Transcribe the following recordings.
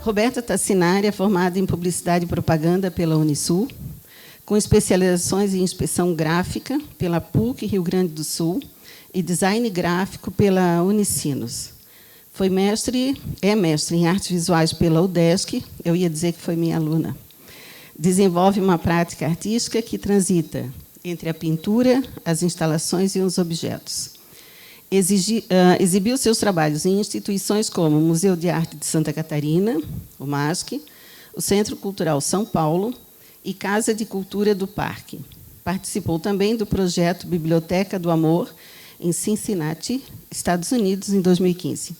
Roberta Tassinari é formada em Publicidade e Propaganda pela Unisul, com especializações em inspeção gráfica pela PUC Rio Grande do Sul e design gráfico pela Unicinos. É mestre em artes visuais pela UDESC, eu ia dizer que foi minha aluna. Desenvolve uma prática artística que transita entre a pintura, as instalações e os objetos. Exibiu seus trabalhos em instituições como o Museu de Arte de Santa Catarina, o MASC, o Centro Cultural São Paulo e Casa de Cultura do Parque. Participou também do projeto Biblioteca do Amor, em Cincinnati, Estados Unidos, em 2015.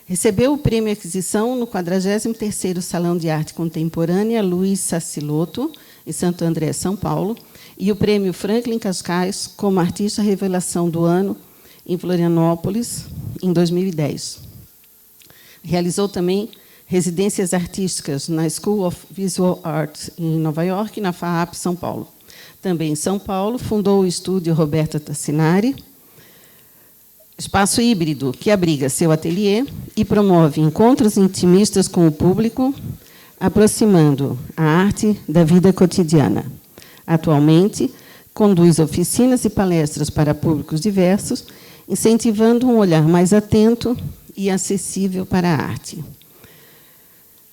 Recebeu o Prêmio Aquisição no 43º Salão de Arte Contemporânea Luiz Sassilotto, em Santo André, São Paulo, e o Prêmio Franklin Cascais como Artista Revelação do Ano, em Florianópolis, em 2010. Realizou também residências artísticas na School of Visual Arts, em Nova York, e na FAAP, São Paulo. Também em São Paulo, fundou o estúdio Roberta Tassinari, espaço híbrido que abriga seu ateliê e promove encontros intimistas com o público, aproximando a arte da vida cotidiana. Atualmente, conduz oficinas e palestras para públicos diversos, incentivando um olhar mais atento e acessível para a arte.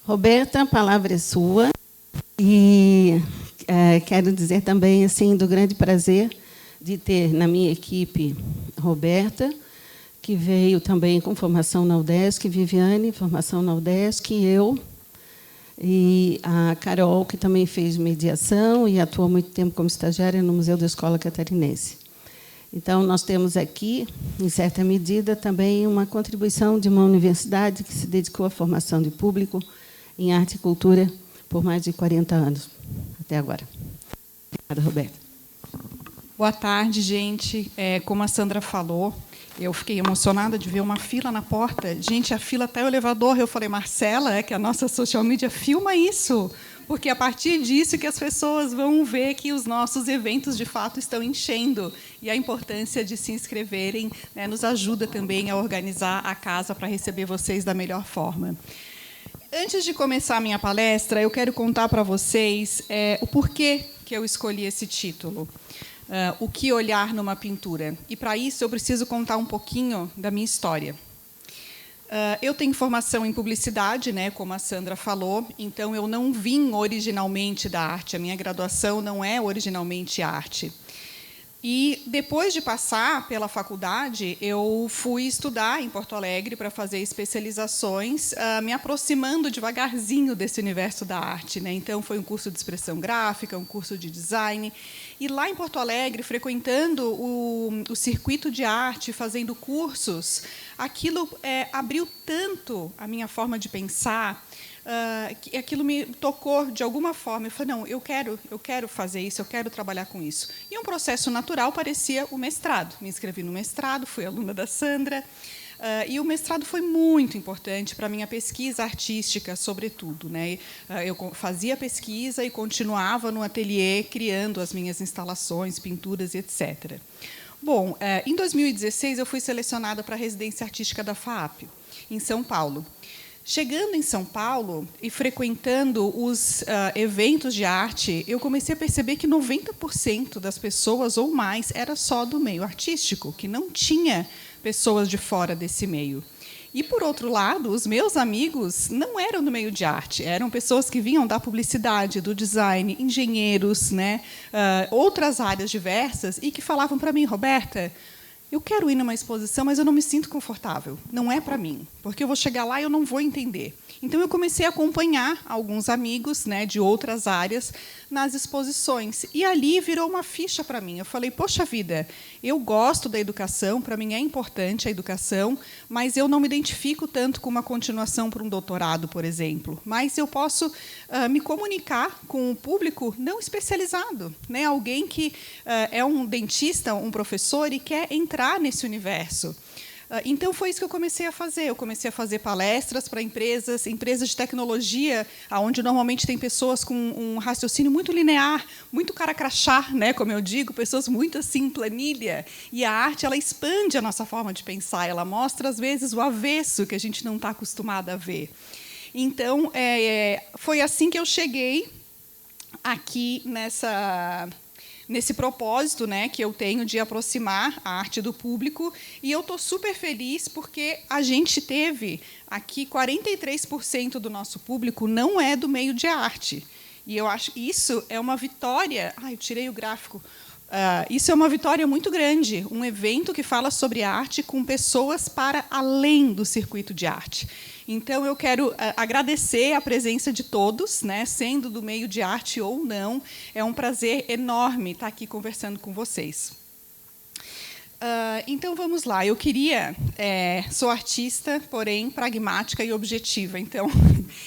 Roberta, a palavra é sua. E quero dizer também assim, do grande prazer de ter na minha equipe Roberta, que veio também com formação na UDESC, Viviane, formação na UDESC, e eu, e a Carol, que também fez mediação e atuou muito tempo como estagiária no Museu da Escola Catarinense. Então, nós temos aqui, em certa medida, também uma contribuição de uma universidade que se dedicou à formação de público em arte e cultura por mais de 40 anos, até agora. Obrigada, Roberta. Boa tarde, gente. Como a Sandra falou, eu fiquei emocionada de ver uma fila na porta. Gente, a fila até o elevador. Eu falei, Marcela, que a nossa social media filma isso, porque, a partir disso, que as pessoas vão ver que os nossos eventos, de fato, estão enchendo. E a importância de se inscreverem, né, nos ajuda também a organizar a casa para receber vocês da melhor forma. Antes de começar a minha palestra, eu quero contar para vocês o porquê que eu escolhi esse título. O que olhar numa pintura. E, para isso, eu preciso contar um pouquinho da minha história. Eu tenho formação em publicidade, né, como a Sandra falou, então eu não vim originalmente da arte, a minha graduação não é originalmente arte. E, depois de passar pela faculdade, eu fui estudar em Porto Alegre para fazer especializações, me aproximando devagarzinho desse universo da arte, né? Então, foi um curso de expressão gráfica, um curso de design. E, lá em Porto Alegre, frequentando o circuito de arte, fazendo cursos, aquilo abriu tanto a minha forma de pensar, que aquilo me tocou de alguma forma. Eu falei, não, eu quero fazer isso, eu quero trabalhar com isso. E um processo natural parecia o mestrado. Me inscrevi no mestrado, fui aluna da Sandra, e o mestrado foi muito importante para a minha pesquisa artística, sobretudo, né? Eu fazia pesquisa e continuava no ateliê, criando as minhas instalações, pinturas, etc. Bom, em 2016, eu fui selecionada para a residência artística da FAAP, em São Paulo. Chegando em São Paulo e frequentando os eventos de arte, eu comecei a perceber que 90% das pessoas, ou mais, era só do meio artístico, que não tinha pessoas de fora desse meio. E, por outro lado, os meus amigos não eram do meio de arte, eram pessoas que vinham da publicidade, do design, engenheiros, né, outras áreas diversas, e que falavam para mim, Roberta, eu quero ir numa exposição, mas eu não me sinto confortável. Não é para mim, porque eu vou chegar lá e eu não vou entender. Então, eu comecei a acompanhar alguns amigos, né, de outras áreas nas exposições. E ali virou uma ficha para mim. Eu falei, poxa vida, eu gosto da educação, para mim é importante a educação, mas eu não me identifico tanto com uma continuação para um doutorado, por exemplo. Mas eu posso me comunicar com um público não especializado, né? Alguém que é um dentista, um professor, e quer entrar nesse universo. Então, foi isso que eu comecei a fazer. Eu comecei a fazer palestras para empresas de tecnologia, onde normalmente tem pessoas com um raciocínio muito linear, muito cara crachá, né, como eu digo, pessoas muito assim, planilha. E a arte, ela expande a nossa forma de pensar, ela mostra, às vezes, o avesso que a gente não está acostumado a ver. Então, foi assim que eu cheguei aqui nesse propósito, né, que eu tenho de aproximar a arte do público, e eu estou super feliz porque a gente teve aqui 43% do nosso público não é do meio de arte. E eu acho que isso é uma vitória. Eu tirei o gráfico. Isso é uma vitória muito grande, um evento que fala sobre arte com pessoas para além do circuito de arte. Então, eu quero agradecer a presença de todos, né, sendo do meio de arte ou não. É um prazer enorme estar aqui conversando com vocês. Então, vamos lá. Eu sou artista, porém pragmática e objetiva. Então,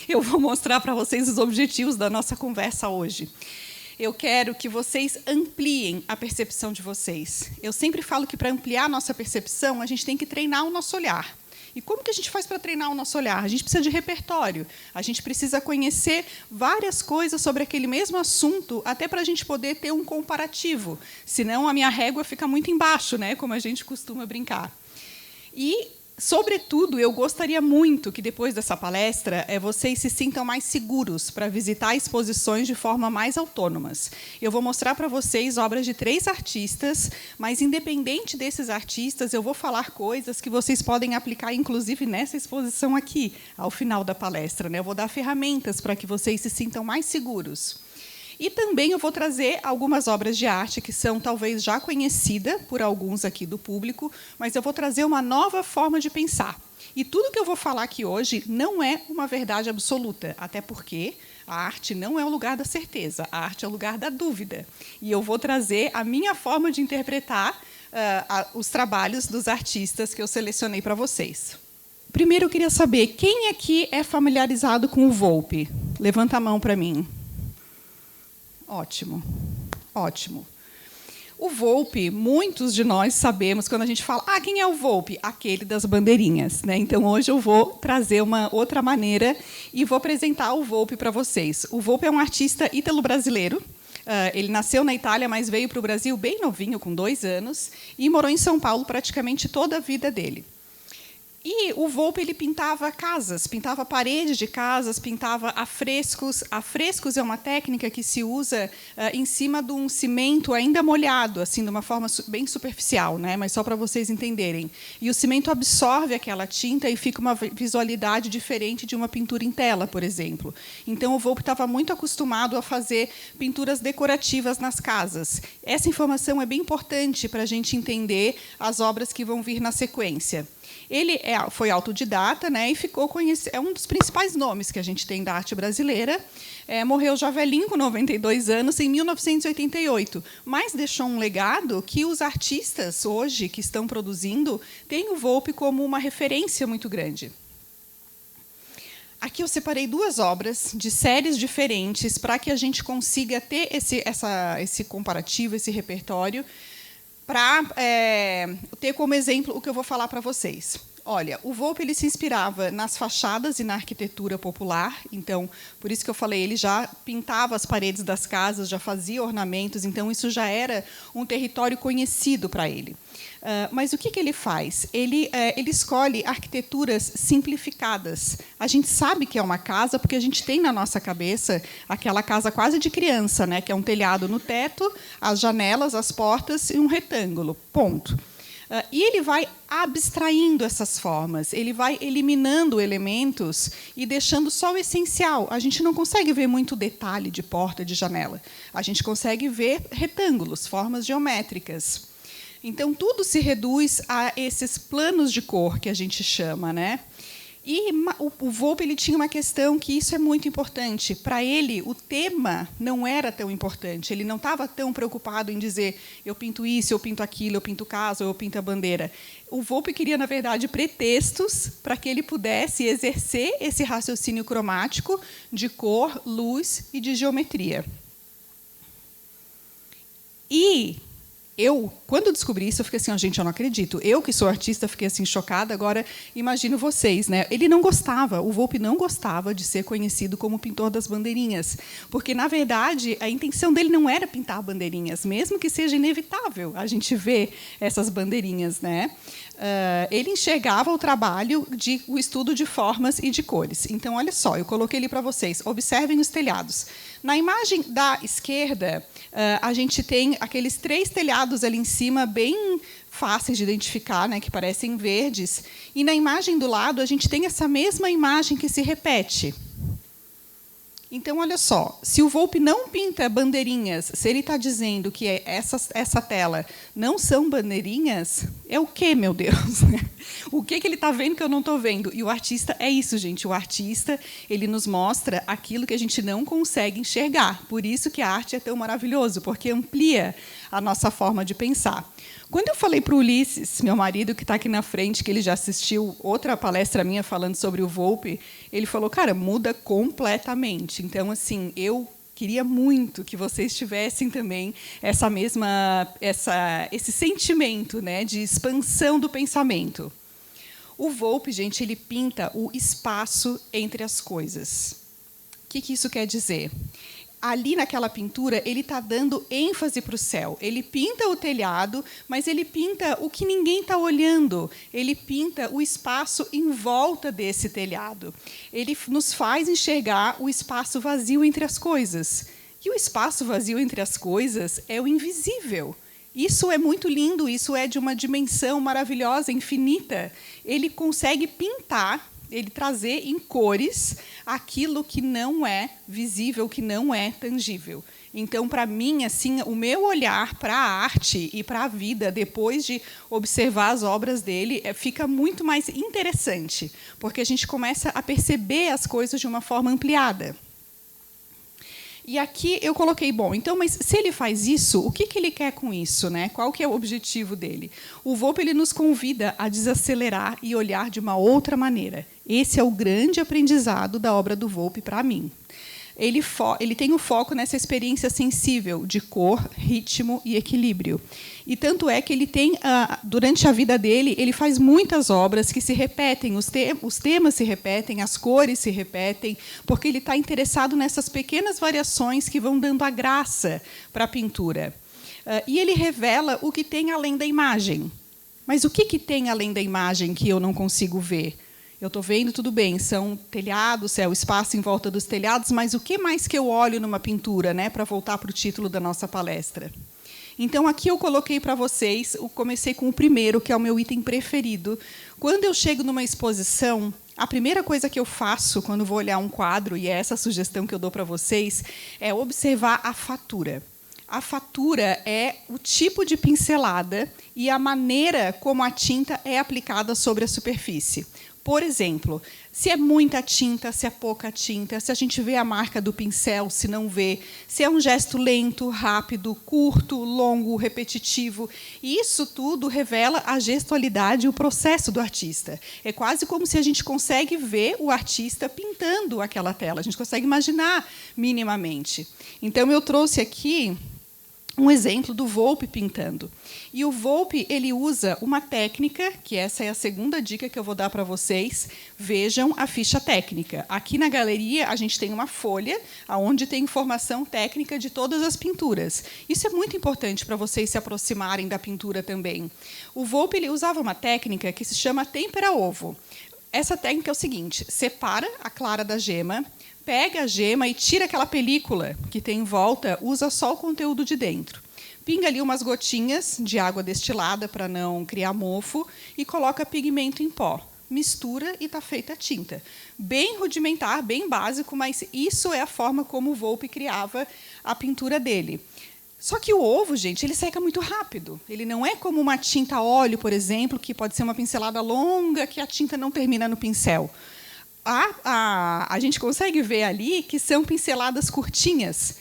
eu vou mostrar para vocês os objetivos da nossa conversa hoje. Eu quero que vocês ampliem a percepção de vocês. Eu sempre falo que, para ampliar a nossa percepção, a gente tem que treinar o nosso olhar. E como que a gente faz para treinar o nosso olhar? A gente precisa de repertório. A gente precisa conhecer várias coisas sobre aquele mesmo assunto, até para a gente poder ter um comparativo. Senão, a minha régua fica muito embaixo, né, como a gente costuma brincar. E, sobretudo, eu gostaria muito que, depois dessa palestra, vocês se sintam mais seguros para visitar exposições de forma mais autônomas. Eu vou mostrar para vocês obras de 3 artistas, mas, independente desses artistas, eu vou falar coisas que vocês podem aplicar, inclusive, nessa exposição aqui, ao final da palestra, né? Eu vou dar ferramentas para que vocês se sintam mais seguros. E também eu vou trazer algumas obras de arte que são talvez já conhecidas por alguns aqui do público, mas eu vou trazer uma nova forma de pensar. E tudo que eu vou falar aqui hoje não é uma verdade absoluta, até porque a arte não é o lugar da certeza, a arte é o lugar da dúvida. E eu vou trazer a minha forma de interpretar os trabalhos dos artistas que eu selecionei para vocês. Primeiro, eu queria saber, quem aqui é familiarizado com o Volpi? Levanta a mão para mim. Ótimo, ótimo. O Volpi, muitos de nós sabemos, quando a gente fala, quem é o Volpi? Aquele das bandeirinhas, né? Então, hoje eu vou trazer uma outra maneira e vou apresentar o Volpi para vocês. O Volpi é um artista ítalo-brasileiro. Ele nasceu na Itália, mas veio para o Brasil bem novinho, com 2 anos, e morou em São Paulo praticamente toda a vida dele. E o Volpi ele pintava casas, pintava paredes de casas, pintava afrescos. Afrescos é uma técnica que se usa em cima de um cimento ainda molhado, assim, de uma forma bem superficial, né? Mas só para vocês entenderem. E o cimento absorve aquela tinta e fica uma visualidade diferente de uma pintura em tela, por exemplo. Então, o Volpi estava muito acostumado a fazer pinturas decorativas nas casas. Essa informação é bem importante para a gente entender as obras que vão vir na sequência. Ele foi autodidata, né, e ficou conhecido, é um dos principais nomes que a gente tem da arte brasileira. Morreu já velhinho, com 92 anos, em 1988, mas deixou um legado que os artistas, hoje, que estão produzindo, têm o Volpi como uma referência muito grande. Aqui eu separei 2 obras de séries diferentes para que a gente consiga ter esse comparativo, esse repertório, para ter como exemplo o que eu vou falar para vocês. Olha, o Volpi ele se inspirava nas fachadas e na arquitetura popular. Então, por isso que eu falei, ele já pintava as paredes das casas, já fazia ornamentos. Então, isso já era um território conhecido para ele. Mas o que ele faz? Ele escolhe arquiteturas simplificadas. A gente sabe que é uma casa porque a gente tem na nossa cabeça aquela casa quase de criança, né, que é um telhado no teto, as janelas, as portas e um retângulo. Ponto. E ele vai abstraindo essas formas, ele vai eliminando elementos e deixando só o essencial. A gente não consegue ver muito detalhe de porta, de janela. A gente consegue ver retângulos, formas geométricas. Então, tudo se reduz a esses planos de cor que a gente chama, né? E o Volpi ele tinha uma questão que isso é muito importante. Para ele, o tema não era tão importante. Ele não estava tão preocupado em dizer eu pinto isso, eu pinto aquilo, eu pinto casa, eu pinto a bandeira. O Volpi queria, na verdade, pretextos para que ele pudesse exercer esse raciocínio cromático de cor, luz e de geometria. E quando descobri isso, eu fiquei assim, gente, eu não acredito. Eu, que sou artista, fiquei assim chocada. Agora, imagino vocês, né? Ele não gostava, o Volpi não gostava de ser conhecido como pintor das bandeirinhas, porque, na verdade, a intenção dele não era pintar bandeirinhas, mesmo que seja inevitável a gente ver essas bandeirinhas, né? Ele enxergava o trabalho o estudo de formas e de cores. Então, olha só, eu coloquei ali para vocês. Observem os telhados. Na imagem da esquerda, a gente tem aqueles 3 telhados ali em cima, bem fáceis de identificar, né, que parecem verdes. E na imagem do lado, a gente tem essa mesma imagem que se repete. Então, olha só, se o Volpi não pinta bandeirinhas, se ele está dizendo que essa tela não são bandeirinhas, é o quê, meu Deus? O que ele está vendo que eu não estou vendo? E o artista é isso, gente. O artista, ele nos mostra aquilo que a gente não consegue enxergar. Por isso que a arte é tão maravilhoso, porque amplia a nossa forma de pensar. Quando eu falei para o Ulisses, meu marido, que está aqui na frente, que ele já assistiu outra palestra minha falando sobre o Volpi, ele falou, cara, muda completamente. Então, assim, eu queria muito que vocês tivessem também esse sentimento, né, de expansão do pensamento. O Volpi, gente, ele pinta o espaço entre as coisas. O que isso quer dizer? Ali naquela pintura, ele está dando ênfase para o céu. Ele pinta o telhado, mas ele pinta o que ninguém está olhando. Ele pinta o espaço em volta desse telhado. Ele nos faz enxergar o espaço vazio entre as coisas. E o espaço vazio entre as coisas é o invisível. Isso é muito lindo, isso é de uma dimensão maravilhosa, infinita. Ele consegue pintar, ele trazer em cores aquilo que não é visível, que não é tangível. Então, para mim, assim, o meu olhar para a arte e para a vida, depois de observar as obras dele, fica muito mais interessante, porque a gente começa a perceber as coisas de uma forma ampliada. E aqui eu coloquei, bom, então, mas se ele faz isso, o que ele quer com isso, né? Qual que é o objetivo dele? O Volpi, ele nos convida a desacelerar e olhar de uma outra maneira. Esse é o grande aprendizado da obra do Volpi para mim. Ele tem o foco nessa experiência sensível de cor, ritmo e equilíbrio. E tanto é que ele tem, durante a vida dele, ele faz muitas obras que se repetem, os temas se repetem, as cores se repetem, porque ele está interessado nessas pequenas variações que vão dando a graça para a pintura. E ele revela o que tem além da imagem. Mas o que tem além da imagem que eu não consigo ver? Eu estou vendo, tudo bem, são telhados, é o espaço em volta dos telhados, mas o que mais que eu olho numa pintura, né, para voltar para o título da nossa palestra? Então, aqui eu coloquei para vocês, eu comecei com o primeiro, que é o meu item preferido. Quando eu chego numa exposição, a primeira coisa que eu faço quando vou olhar um quadro, e é essa a sugestão que eu dou para vocês, é observar a fatura. A fatura é o tipo de pincelada e a maneira como a tinta é aplicada sobre a superfície. Por exemplo, se é muita tinta, se é pouca tinta, se a gente vê a marca do pincel, se não vê, se é um gesto lento, rápido, curto, longo, repetitivo. E isso tudo revela a gestualidade e o processo do artista. É quase como se a gente consegue ver o artista pintando aquela tela, a gente consegue imaginar minimamente. Então, eu trouxe aqui um exemplo do Volpi pintando. E o Volpi, ele usa uma técnica, que essa é a segunda dica que eu vou dar para vocês. Vejam a ficha técnica. Aqui na galeria, a gente tem uma folha onde tem informação técnica de todas as pinturas. Isso é muito importante para vocês se aproximarem da pintura também. O Volpi, ele usava uma técnica que se chama tempera-ovo. Essa técnica é o seguinte, separa a clara da gema, pega a gema e tira aquela película que tem em volta, usa só o conteúdo de dentro. Pinga ali umas gotinhas de água destilada para não criar mofo e coloca pigmento em pó. Mistura e está feita a tinta. Bem rudimentar, bem básico, mas isso é a forma como o Volpi criava a pintura dele. Só que o ovo, gente, ele seca muito rápido. Ele não é como uma tinta a óleo, por exemplo, que pode ser uma pincelada longa, que a tinta não termina no pincel. A gente consegue ver ali que são pinceladas curtinhas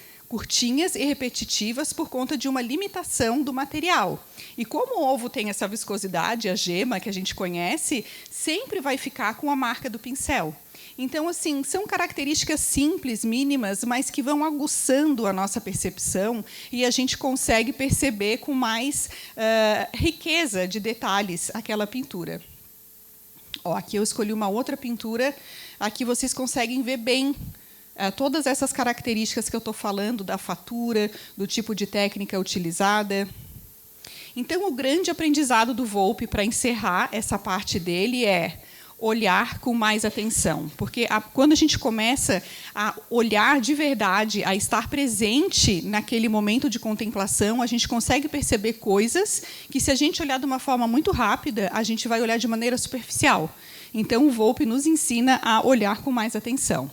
e repetitivas por conta de uma limitação do material. E como o ovo tem essa viscosidade, a gema que a gente conhece, sempre vai ficar com a marca do pincel. Então, assim, são características simples, mínimas, mas que vão aguçando a nossa percepção e a gente consegue perceber com mais riqueza de detalhes aquela pintura. Ó, aqui eu escolhi uma outra pintura, aqui vocês conseguem ver bem todas essas características que eu estou falando, da fatura, do tipo de técnica utilizada. Então, o grande aprendizado do Volpe, para encerrar essa parte dele, é olhar com mais atenção. Porque quando a gente começa a olhar de verdade, a estar presente naquele momento de contemplação, a gente consegue perceber coisas que, se a gente olhar de uma forma muito rápida, a gente vai olhar de maneira superficial. Então, o Volpe nos ensina a olhar com mais atenção.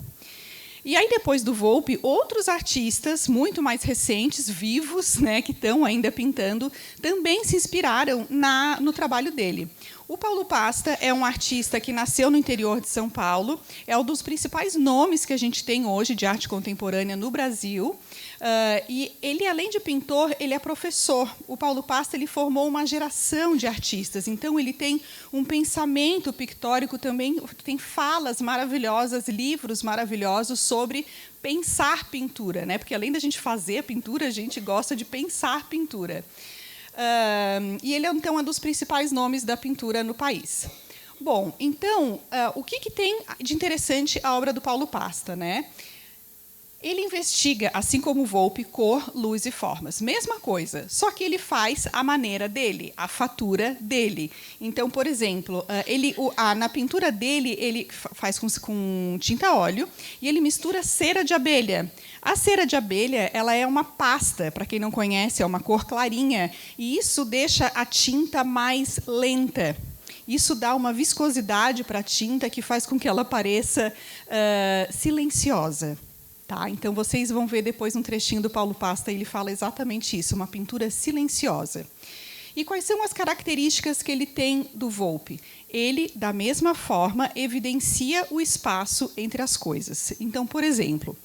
E aí, depois do Volpe, outros artistas muito mais recentes, vivos, né, que estão ainda pintando, também se inspiraram no trabalho dele. O Paulo Pasta é um artista que nasceu no interior de São Paulo, é um dos principais nomes que a gente tem hoje de arte contemporânea no Brasil. E ele, além de pintor, ele é professor. O Paulo Pasta ele formou uma geração de artistas. Então, ele tem um pensamento pictórico também, tem falas maravilhosas, livros maravilhosos sobre pensar pintura, né? Porque, além da gente fazer a pintura, a gente gosta de pensar pintura. E ele, então, é um dos principais nomes da pintura no país. Bom, então, o que tem de interessante a obra do Paulo Pasta, né? Ele investiga, assim como o Volpe, cor, luz e formas. Mesma coisa, só que ele faz a maneira dele, a fatura dele. Então, por exemplo, na pintura dele, ele faz com tinta óleo e ele mistura cera de abelha. A cera de abelha ela é uma pasta, para quem não conhece, é uma cor clarinha, e isso deixa a tinta mais lenta. Isso dá uma viscosidade para a tinta que faz com que ela pareça silenciosa. Tá? Então, vocês vão ver depois um trechinho do Paulo Pasta, ele fala exatamente isso, uma pintura silenciosa. E quais são as características que ele tem do Volpe? Ele, da mesma forma, evidencia o espaço entre as coisas. Então, por exemplo,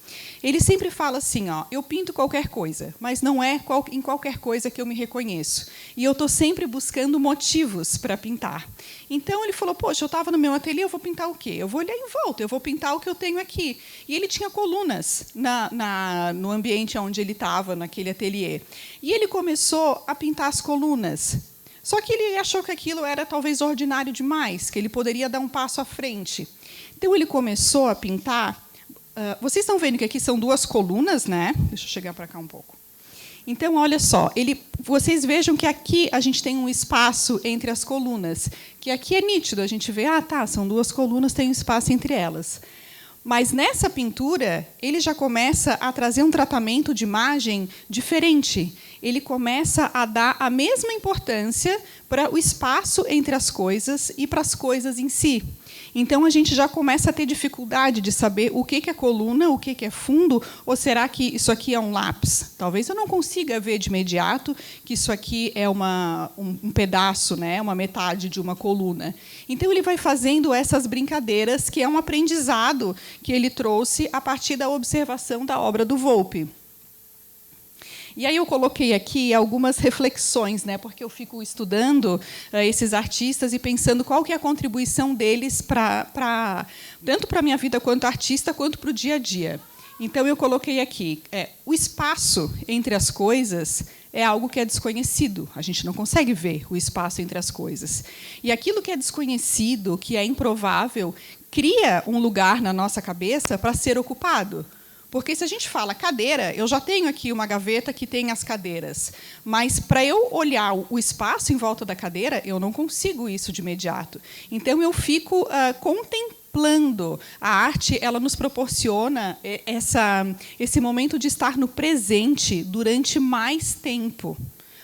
ele sempre fala assim, ó, eu pinto qualquer coisa, mas não é em qualquer coisa que eu me reconheço. E eu estou sempre buscando motivos para pintar. Então, ele falou, poxa, eu estava no meu ateliê, eu vou pintar o quê? Eu vou olhar em volta, eu vou pintar o que eu tenho aqui. E ele tinha colunas no ambiente onde ele estava, naquele ateliê. E ele começou a pintar as colunas. Só que ele achou que aquilo era talvez ordinário demais, que ele poderia dar um passo à frente. Então, ele começou a pintar. Vocês estão vendo que aqui são duas colunas, né? Deixa eu chegar para cá um pouco. Então, olha só, vocês vejam que aqui a gente tem um espaço entre as colunas, que aqui é nítido, a gente vê, são duas colunas, tem um espaço entre elas. Mas, nessa pintura, ele já começa a trazer um tratamento de imagem diferente. Ele começa a dar a mesma importância para o espaço entre as coisas e para as coisas em si. Então, a gente já começa a ter dificuldade de saber o que é coluna, o que é fundo, ou será que isso aqui é um lápis? Talvez eu não consiga ver de imediato que isso aqui é um pedaço, né, uma metade de uma coluna. Então, ele vai fazendo essas brincadeiras, que é um aprendizado que ele trouxe a partir da observação da obra do Volpe. E aí eu coloquei aqui algumas reflexões, né, porque eu fico estudando esses artistas e pensando qual que é a contribuição deles tanto para a minha vida quanto artista, quanto para o dia a dia. Então, eu coloquei aqui, o espaço entre as coisas é algo que é desconhecido. A gente não consegue ver o espaço entre as coisas. E aquilo que é desconhecido, que é improvável, cria um lugar na nossa cabeça para ser ocupado. Porque, se a gente fala cadeira, eu já tenho aqui uma gaveta que tem as cadeiras. Mas, para eu olhar o espaço em volta da cadeira, eu não consigo isso de imediato. Então, eu fico contemplando. A arte ela nos proporciona esse momento de estar no presente durante mais tempo.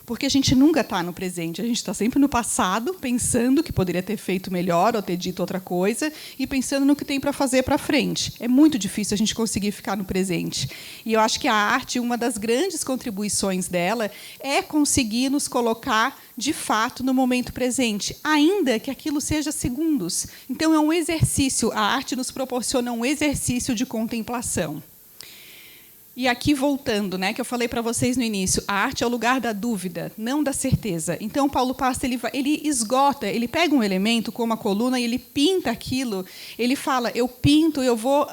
Porque a gente nunca está no presente, a gente está sempre no passado, pensando que poderia ter feito melhor ou ter dito outra coisa, e pensando no que tem para fazer para frente. É muito difícil a gente conseguir ficar no presente. E eu acho que a arte, uma das grandes contribuições dela, é conseguir nos colocar, de fato, no momento presente, ainda que aquilo seja segundos. Então, é um exercício, a arte nos proporciona um exercício de contemplação. E aqui, voltando, né, que eu falei para vocês no início, a arte é o lugar da dúvida, não da certeza. Então, o Paulo Pasta ele esgota, ele pega um elemento, como a coluna, e ele pinta aquilo. Ele fala, eu pinto, eu vou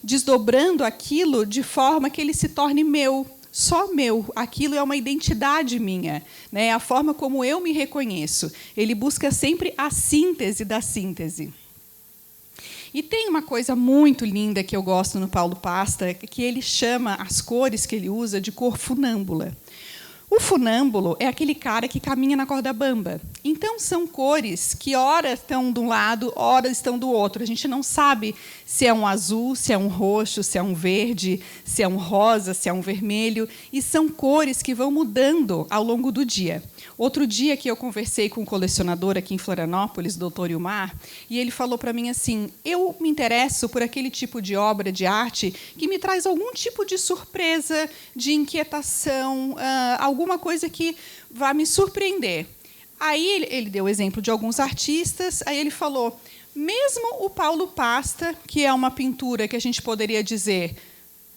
desdobrando aquilo de forma que ele se torne meu, só meu. Aquilo é uma identidade minha, né, é a forma como eu me reconheço. Ele busca sempre a síntese da síntese. E tem uma coisa muito linda que eu gosto no Paulo Pasta, que ele chama as cores que ele usa de cor funâmbula. O funâmbulo é aquele cara que caminha na corda bamba. Então, são cores que ora estão de um lado, ora estão do outro. A gente não sabe se é um azul, se é um roxo, se é um verde, se é um rosa, se é um vermelho. E são cores que vão mudando ao longo do dia. Outro dia que eu conversei com um colecionador aqui em Florianópolis, doutor Ilmar, e ele falou para mim assim, eu me interesso por aquele tipo de obra de arte que me traz algum tipo de surpresa, de inquietação, alguma coisa que vá me surpreender. Aí ele deu o exemplo de alguns artistas, aí ele falou, mesmo o Paulo Pasta, que é uma pintura que a gente poderia dizer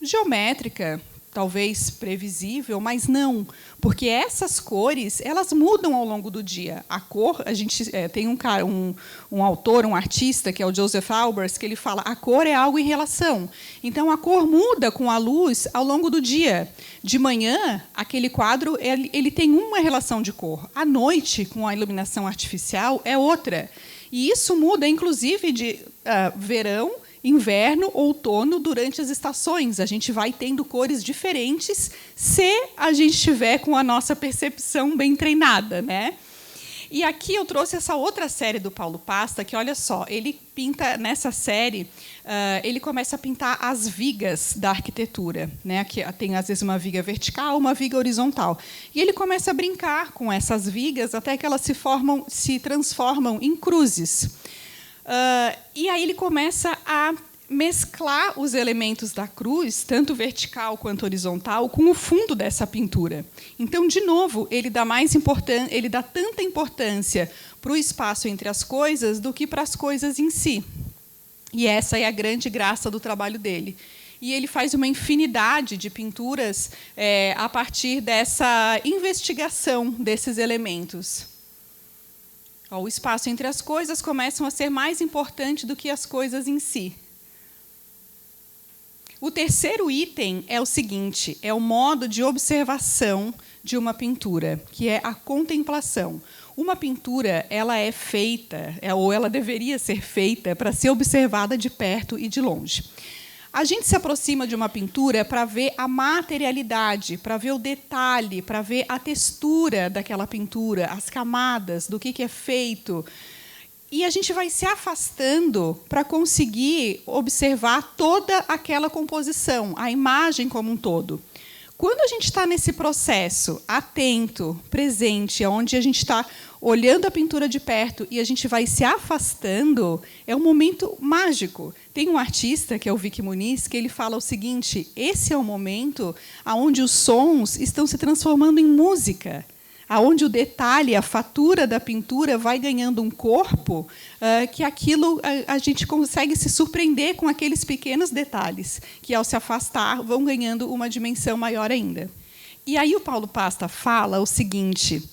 geométrica, talvez previsível, mas não, porque essas cores elas mudam ao longo do dia. A cor, a gente tem um autor, um artista, que é o Joseph Albers, que ele fala a cor é algo em relação. Então, a cor muda com a luz ao longo do dia. De manhã, aquele quadro ele tem uma relação de cor. À noite, com a iluminação artificial, é outra. E isso muda, inclusive, de verão, inverno, outono, durante as estações. A gente vai tendo cores diferentes se a gente estiver com a nossa percepção bem treinada, né? E aqui eu trouxe essa outra série do Paulo Pasta, que, olha só, ele pinta, nessa série, ele começa a pintar as vigas da arquitetura, né? Que tem, às vezes, uma viga vertical, uma viga horizontal. E ele começa a brincar com essas vigas até que elas se transformam em cruzes. E aí ele começa a mesclar os elementos da cruz, tanto vertical quanto horizontal, com o fundo dessa pintura. Então, de novo, ele dá tanta importância para o espaço entre as coisas do que para as coisas em si. E essa é a grande graça do trabalho dele. E ele faz uma infinidade de pinturas a partir dessa investigação desses elementos. O espaço entre as coisas começa a ser mais importante do que as coisas em si. O terceiro item é o seguinte, é o modo de observação de uma pintura, que é a contemplação. Uma pintura ela é feita, ou ela deveria ser feita, para ser observada de perto e de longe. A gente se aproxima de uma pintura para ver a materialidade, para ver o detalhe, para ver a textura daquela pintura, as camadas, do que é feito. E a gente vai se afastando para conseguir observar toda aquela composição, a imagem como um todo. Quando a gente está nesse processo, atento, presente, onde a gente está olhando a pintura de perto e a gente vai se afastando, é um momento mágico. Tem um artista, que é o Vicky Muniz, que ele fala o seguinte, esse é o momento onde os sons estão se transformando em música, onde o detalhe, a fatura da pintura vai ganhando um corpo, que aquilo a gente consegue se surpreender com aqueles pequenos detalhes, que, ao se afastar, vão ganhando uma dimensão maior ainda. E aí o Paulo Pasta fala o seguinte,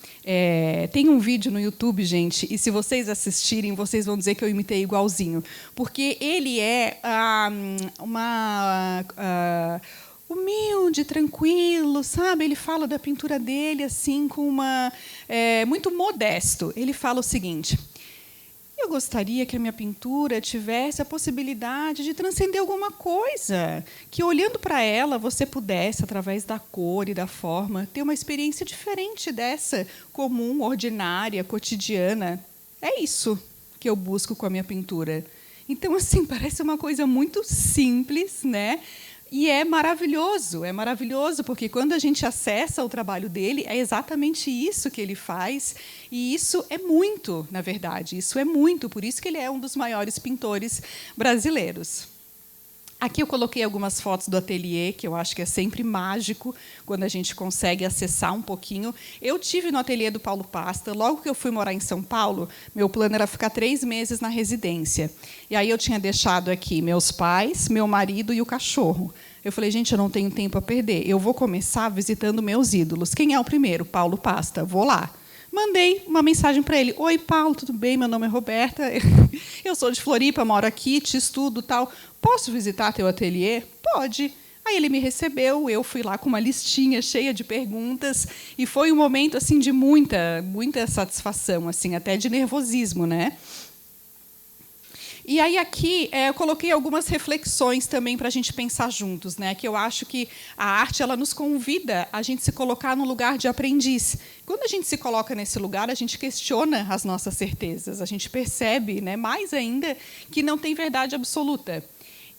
tem um vídeo no YouTube, gente, e se vocês assistirem, vocês vão dizer que eu imitei igualzinho, porque ele é humilde, tranquilo, sabe? Ele fala da pintura dele assim com muito modesto. Ele fala o seguinte: eu gostaria que a minha pintura tivesse a possibilidade de transcender alguma coisa, que, olhando para ela, você pudesse, através da cor e da forma, ter uma experiência diferente dessa, comum, ordinária, cotidiana. É isso que eu busco com a minha pintura. Então, assim, parece uma coisa muito simples, né? E é maravilhoso, porque quando a gente acessa o trabalho dele, é exatamente isso que ele faz, e isso é muito, na verdade, isso é muito, por isso que ele é um dos maiores pintores brasileiros. Aqui eu coloquei algumas fotos do ateliê, que eu acho que é sempre mágico quando a gente consegue acessar um pouquinho. Eu tive no ateliê do Paulo Pasta, logo que eu fui morar em São Paulo, meu plano era ficar 3 meses na residência. E aí eu tinha deixado aqui meus pais, meu marido e o cachorro. Eu falei, gente, eu não tenho tempo a perder. Eu vou começar visitando meus ídolos. Quem é o primeiro? Paulo Pasta. Vou lá. Mandei uma mensagem para ele. Oi, Paulo, tudo bem? Meu nome é Roberta. Eu sou de Floripa, moro aqui, te estudo, tal. Posso visitar teu ateliê? Pode. Aí ele me recebeu, eu fui lá com uma listinha cheia de perguntas e foi um momento assim de muita satisfação, assim, até de nervosismo, né? E aí aqui eu coloquei algumas reflexões também para a gente pensar juntos, né? Que eu acho que a arte ela nos convida a gente se colocar no lugar de aprendiz. Quando a gente se coloca nesse lugar, a gente questiona as nossas certezas, a gente percebe, né, mais ainda, que não tem verdade absoluta.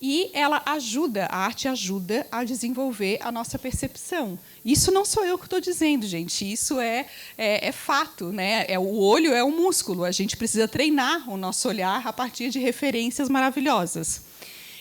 E ela ajuda, a arte ajuda a desenvolver a nossa percepção. Isso não sou eu que estou dizendo, gente. Isso é fato, né? O olho é um músculo. A gente precisa treinar o nosso olhar a partir de referências maravilhosas.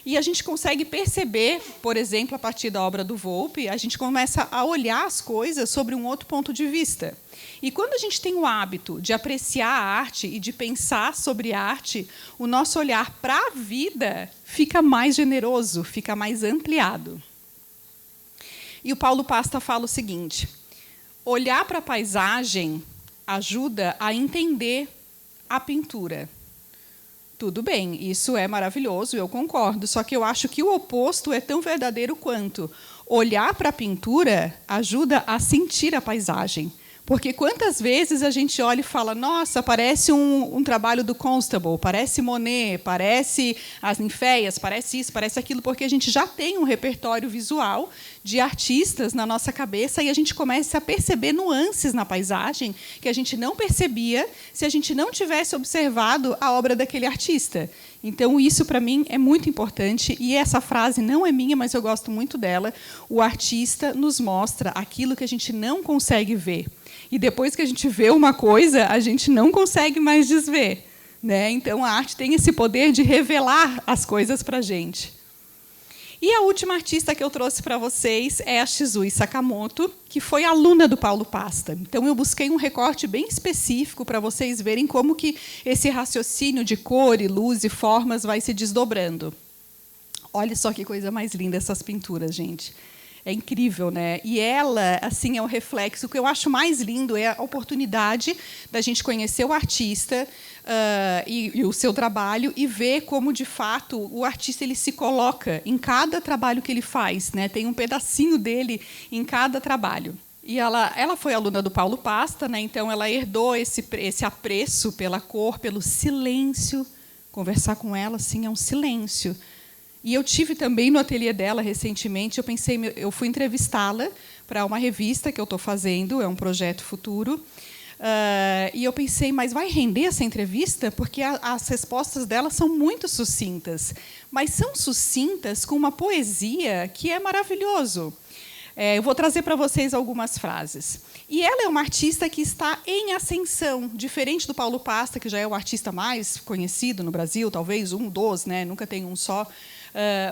E a gente consegue perceber, por exemplo, a partir da obra do Volpi, a gente começa a olhar as coisas sobre um outro ponto de vista. E quando a gente tem o hábito de apreciar a arte e de pensar sobre arte, o nosso olhar para a vida fica mais generoso, fica mais ampliado. E o Paulo Pasta fala o seguinte: olhar para a paisagem ajuda a entender a pintura. Tudo bem, isso é maravilhoso, eu concordo, só que eu acho que o oposto é tão verdadeiro quanto. Olhar para a pintura ajuda a sentir a paisagem. Porque quantas vezes a gente olha e fala, nossa, parece um trabalho do Constable, parece Monet, parece as Ninféias, parece isso, parece aquilo, porque a gente já tem um repertório visual de artistas na nossa cabeça e a gente começa a perceber nuances na paisagem que a gente não percebia se a gente não tivesse observado a obra daquele artista. Então, isso, para mim, é muito importante, e essa frase não é minha, mas eu gosto muito dela. O artista nos mostra aquilo que a gente não consegue ver. E depois que a gente vê uma coisa, a gente não consegue mais desver, né? Então, a arte tem esse poder de revelar as coisas para a gente. E a última artista que eu trouxe para vocês é a Shizue Sakamoto, que foi aluna do Paulo Pasta. Então, eu busquei um recorte bem específico para vocês verem como que esse raciocínio de cor e luz e formas vai se desdobrando. Olha só que coisa mais linda essas pinturas, gente. É incrível, né? E ela, assim, é o reflexo. O que eu acho mais lindo é a oportunidade da gente conhecer o artista e o seu trabalho e ver como, de fato, o artista ele se coloca em cada trabalho que ele faz, né? Tem um pedacinho dele em cada trabalho. E ela foi aluna do Paulo Pasta, né? Então ela herdou esse apreço pela cor, pelo silêncio. Conversar com ela, assim, é um silêncio. E eu tive também no ateliê dela recentemente, eu fui entrevistá-la para uma revista que eu estou fazendo, é um projeto futuro, e eu pensei, mas vai render essa entrevista? Porque as respostas dela são muito sucintas, mas são sucintas com uma poesia que é maravilhoso. Eu vou trazer para vocês algumas frases. E ela é uma artista que está em ascensão, diferente do Paulo Pasta, que já é o artista mais conhecido no Brasil, talvez um dos, né? Nunca tem um só.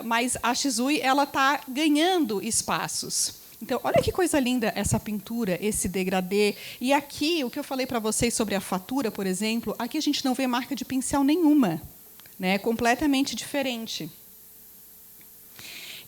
Mas a Shizue ela está ganhando espaços. Então, olha que coisa linda essa pintura, esse degradê. E aqui, o que eu falei para vocês sobre a fatura, por exemplo, aqui a gente não vê marca de pincel nenhuma, né? É completamente diferente.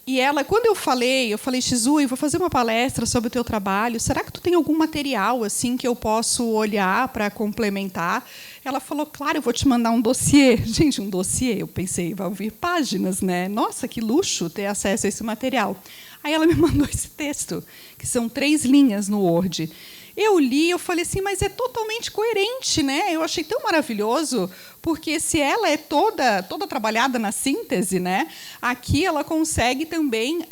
E ela, quando eu falei, Shizue, vou fazer uma palestra sobre o teu trabalho, será que tu tem algum material assim que eu posso olhar para complementar? Ela falou, claro, eu vou te mandar um dossiê. Gente, um dossiê, eu pensei, vai vir páginas, né? Nossa, que luxo ter acesso a esse material. Aí ela me mandou esse texto, que são 3 linhas no Word. Eu li, eu falei assim, mas é totalmente coerente, né? Eu achei tão maravilhoso, porque se ela é toda trabalhada na síntese, né? Aqui ela consegue também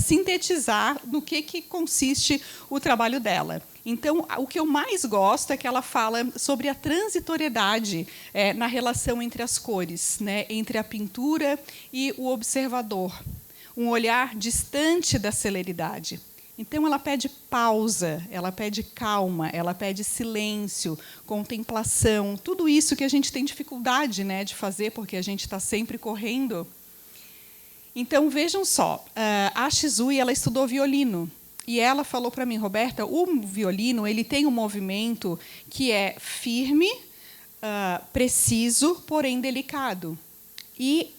sintetizar no que consiste o trabalho dela. Então, o que eu mais gosto é que ela fala sobre a transitoriedade na relação entre as cores, né? Entre a pintura e o observador. Um olhar distante da celeridade. Então, ela pede pausa, ela pede calma, ela pede silêncio, contemplação, tudo isso que a gente tem dificuldade, né, de fazer, porque a gente está sempre correndo. Então, vejam só, a Shizue ela estudou violino, e ela falou para mim, Roberta, o violino ele tem um movimento que é firme, preciso, porém delicado. E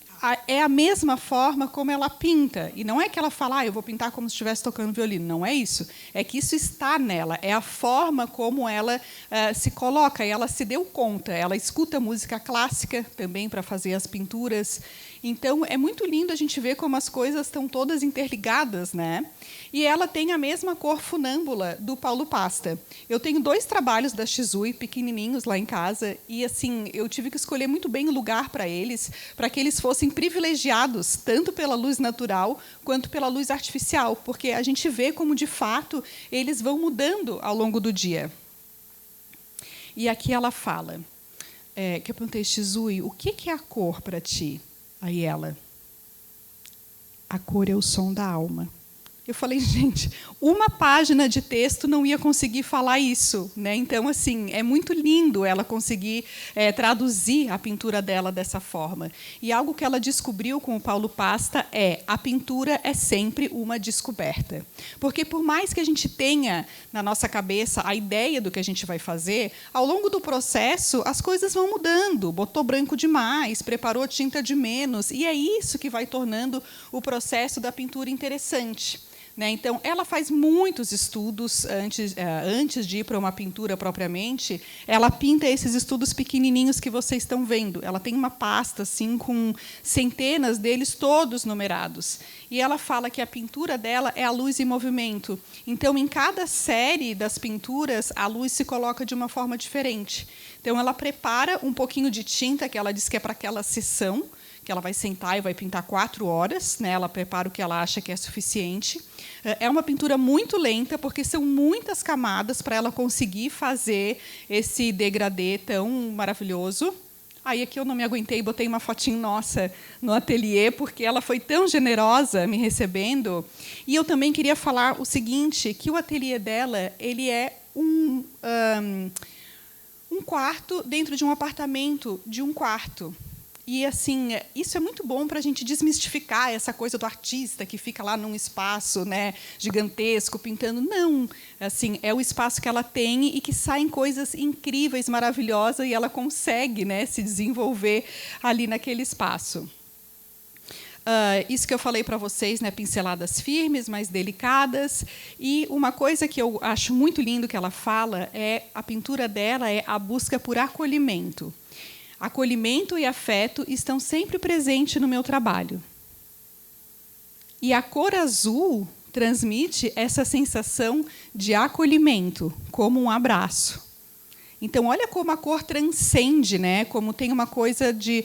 é a mesma forma como ela pinta. E não é que ela fala, eu vou pintar como se estivesse tocando violino. Não é isso. É que isso está nela. É a forma como ela se coloca. E ela se deu conta. Ela escuta música clássica também para fazer as pinturas. Então, é muito lindo a gente ver como as coisas estão todas interligadas, né? E ela tem a mesma cor funâmbula do Paulo Pasta. Eu tenho 2 trabalhos da Shizui, pequenininhos, lá em casa, e assim eu tive que escolher muito bem o lugar para que eles fossem privilegiados, tanto pela luz natural quanto pela luz artificial, porque a gente vê como, de fato, eles vão mudando ao longo do dia. E aqui ela fala, que eu perguntei, Shizui, o que é a cor para ti? Aí ela, a cor é o som da alma. Eu falei, gente, uma página de texto não ia conseguir falar isso, né? Então, assim, é muito lindo ela conseguir traduzir a pintura dela dessa forma. E algo que ela descobriu com o Paulo Pasta a pintura é sempre uma descoberta. Porque, por mais que a gente tenha na nossa cabeça a ideia do que a gente vai fazer, ao longo do processo, as coisas vão mudando. Botou branco demais, preparou tinta de menos, e é isso que vai tornando o processo da pintura interessante. Então, ela faz muitos estudos antes de ir para uma pintura propriamente. Ela pinta esses estudos pequenininhos que vocês estão vendo. Ela tem uma pasta assim com centenas deles, todos numerados. E ela fala que a pintura dela é a luz em movimento. Então, em cada série das pinturas, a luz se coloca de uma forma diferente. Então, ela prepara um pouquinho de tinta, que ela diz que é para aquela sessão, que ela vai sentar e vai pintar 4 horas, né? Ela prepara o que ela acha que é suficiente. É uma pintura muito lenta, porque são muitas camadas para ela conseguir fazer esse degradê tão maravilhoso. Aí aqui eu não me aguentei e botei uma fotinho nossa no ateliê, porque ela foi tão generosa me recebendo. E eu também queria falar o seguinte, que o ateliê dela ele é um quarto dentro de um apartamento de um quarto. E, assim, isso é muito bom para a gente desmistificar essa coisa do artista que fica lá num espaço, né, gigantesco, pintando. Não, assim, é o espaço que ela tem e que saem coisas incríveis, maravilhosas, e ela consegue, né, se desenvolver ali naquele espaço. Isso que eu falei para vocês, né, pinceladas firmes, mais delicadas. E uma coisa que eu acho muito lindo que ela fala a pintura dela é a busca por acolhimento. Acolhimento e afeto estão sempre presentes no meu trabalho. E a cor azul transmite essa sensação de acolhimento, como um abraço. Então, olha como a cor transcende, né? Como tem uma coisa de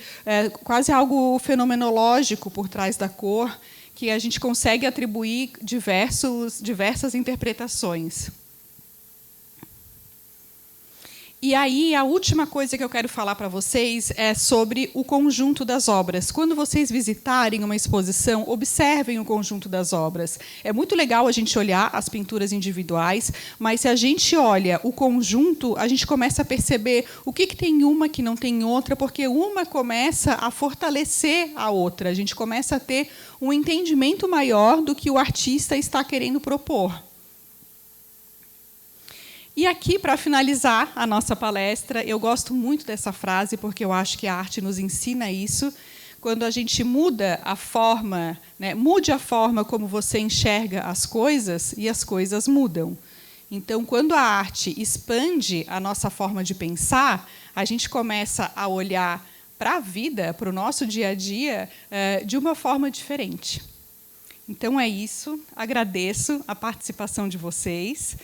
quase algo fenomenológico por trás da cor, que a gente consegue atribuir diversas interpretações. E aí, a última coisa que eu quero falar para vocês é sobre o conjunto das obras. Quando vocês visitarem uma exposição, observem o conjunto das obras. É muito legal a gente olhar as pinturas individuais, mas se a gente olha o conjunto, a gente começa a perceber o que tem uma que não tem outra, porque uma começa a fortalecer a outra. A gente começa a ter um entendimento maior do que o artista está querendo propor. E aqui, para finalizar a nossa palestra, eu gosto muito dessa frase, porque eu acho que a arte nos ensina isso. Quando a gente muda a forma, né, mude a forma como você enxerga as coisas, e as coisas mudam. Então, quando a arte expande a nossa forma de pensar, a gente começa a olhar para a vida, para o nosso dia a dia, de uma forma diferente. Então, é isso. Agradeço a participação de vocês.